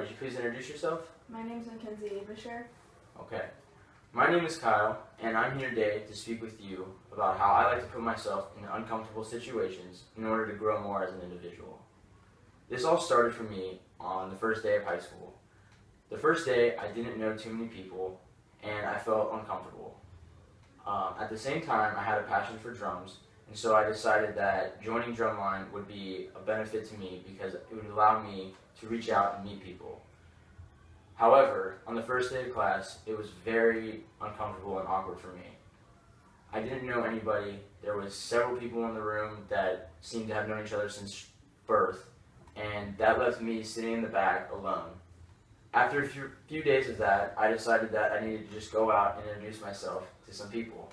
would you please introduce yourself? My name is Mackenzie Abisher. Okay. My name is Kyle, and I'm here today to speak with you about how I like to put myself in uncomfortable situations in order to grow more as an individual. This all started for me on the first day of high school. The first day, I didn't know too many people, and I felt uncomfortable. At the same time, I had a passion for drums, and so I decided that joining Drumline would be a benefit to me because it would allow me to reach out and meet people. However, on the first day of class, it was very uncomfortable and awkward for me. I didn't know anybody. There was several people in the room that seemed to have known each other since birth, and that left me sitting in the back alone. After a few days of that, I decided that I needed to just go out and introduce myself to some people.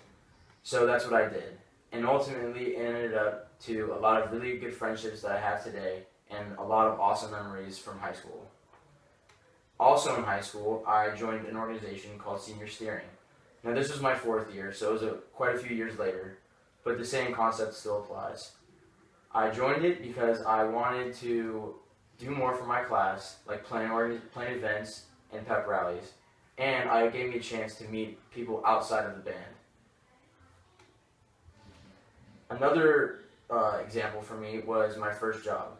So that's what I did. And ultimately, it ended up to a lot of really good friendships that I have today and a lot of awesome memories from high school. Also in high school, I joined an organization called Senior Steering. Now this was my 4th year, so it was quite a few years later, but the same concept still applies. I joined it because I wanted to do more for my class, like plan events and pep rallies, and it gave me a chance to meet people outside of the band. Another example for me was my first job.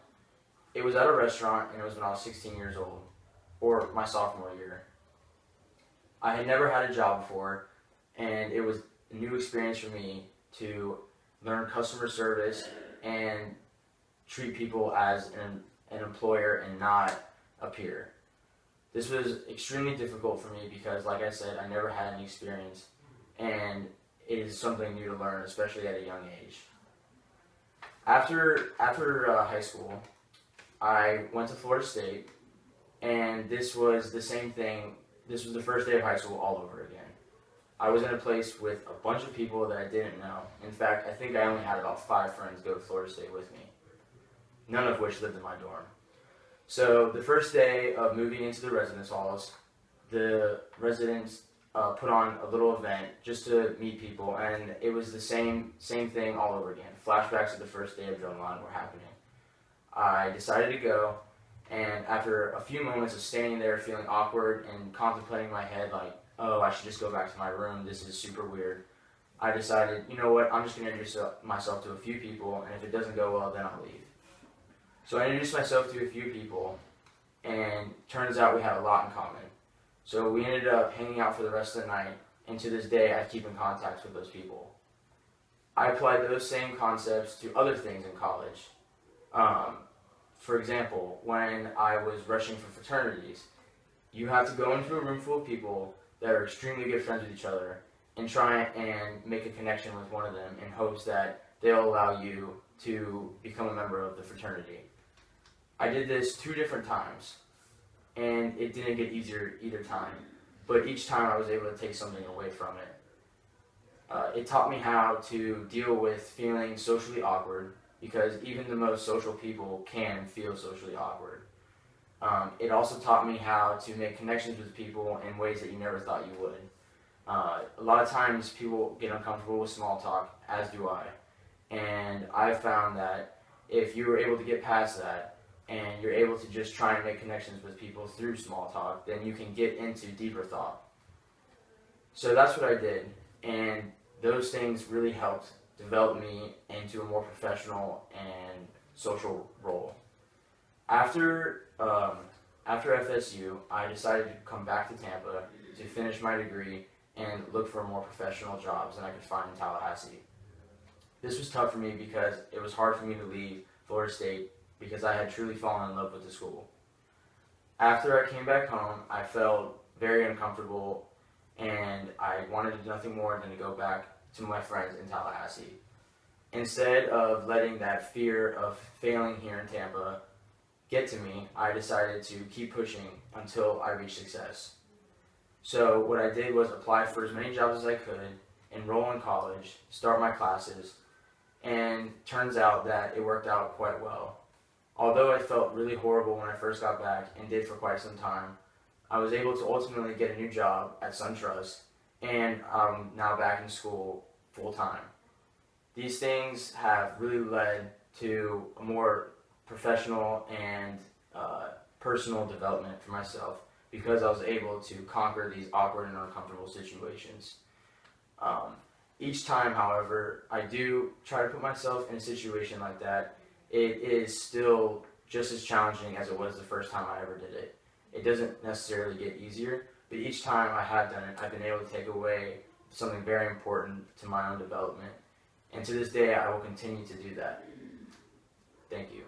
It was at a restaurant, and it was when I was 16 years old, or my sophomore year. I had never had a job before, and it was a new experience for me to learn customer service and treat people as an employer and not a peer. This was extremely difficult for me because, like I said, I never had any experience, and it is something new to learn, especially at a young age. After high school, I went to Florida State, and this was the same thing. This was the first day of high school all over again. I was in a place with a bunch of people that I didn't know. In fact, I think I only had about 5 friends go to Florida State with me, none of which lived in my dorm. So the first day of moving into the residence halls, the residents put on a little event just to meet people, and it was the same thing all over again. Flashbacks of the first day of Drumline were happening. I decided to go, and after a few moments of standing there feeling awkward and contemplating in my head like, oh, I should just go back to my room, this is super weird, I decided, you know what, I'm just going to introduce myself to a few people, and if it doesn't go well, then I'll leave. So I introduced myself to a few people, and turns out we had a lot in common. So we ended up hanging out for the rest of the night, and to this day I keep in contact with those people. I applied those same concepts to other things in college. For example, when I was rushing for fraternities, you have to go into a room full of people that are extremely good friends with each other and try and make a connection with one of them in hopes that they'll allow you to become a member of the fraternity. I did this 2 different times, and it didn't get easier either time, but each time I was able to take something away from it. It taught me how to deal with feeling socially awkward, because even the most social people can feel socially awkward. It also taught me how to make connections with people in ways that you never thought you would. A lot of times people get uncomfortable with small talk, as do I. And I've found that if you were able to get past that, and you're able to just try and make connections with people through small talk, then you can get into deeper thought. So that's what I did, and those things really helped develop me into a more professional and social role. After FSU, I decided to come back to Tampa to finish my degree and look for more professional jobs than I could find in Tallahassee. This was tough for me because it was hard for me to leave Florida State because I had truly fallen in love with the school. After I came back home, I felt very uncomfortable, and I wanted nothing more than to go back to my friends in Tallahassee. Instead of letting that fear of failing here in Tampa get to me, I decided to keep pushing until I reached success. So what I did was apply for as many jobs as I could, enroll in college, start my classes, and turns out that it worked out quite well. Although I felt really horrible when I first got back, and did for quite some time, I was able to ultimately get a new job at SunTrust, and I'm now back in school full-time. These things have really led to a more professional and personal development for myself because I was able to conquer these awkward and uncomfortable situations. Each time, however, I do try to put myself in a situation like that, it is still just as challenging as it was the first time I ever did it. It doesn't necessarily get easier, but each time I have done it, I've been able to take away something very important to my own development. And to this day, I will continue to do that. Thank you.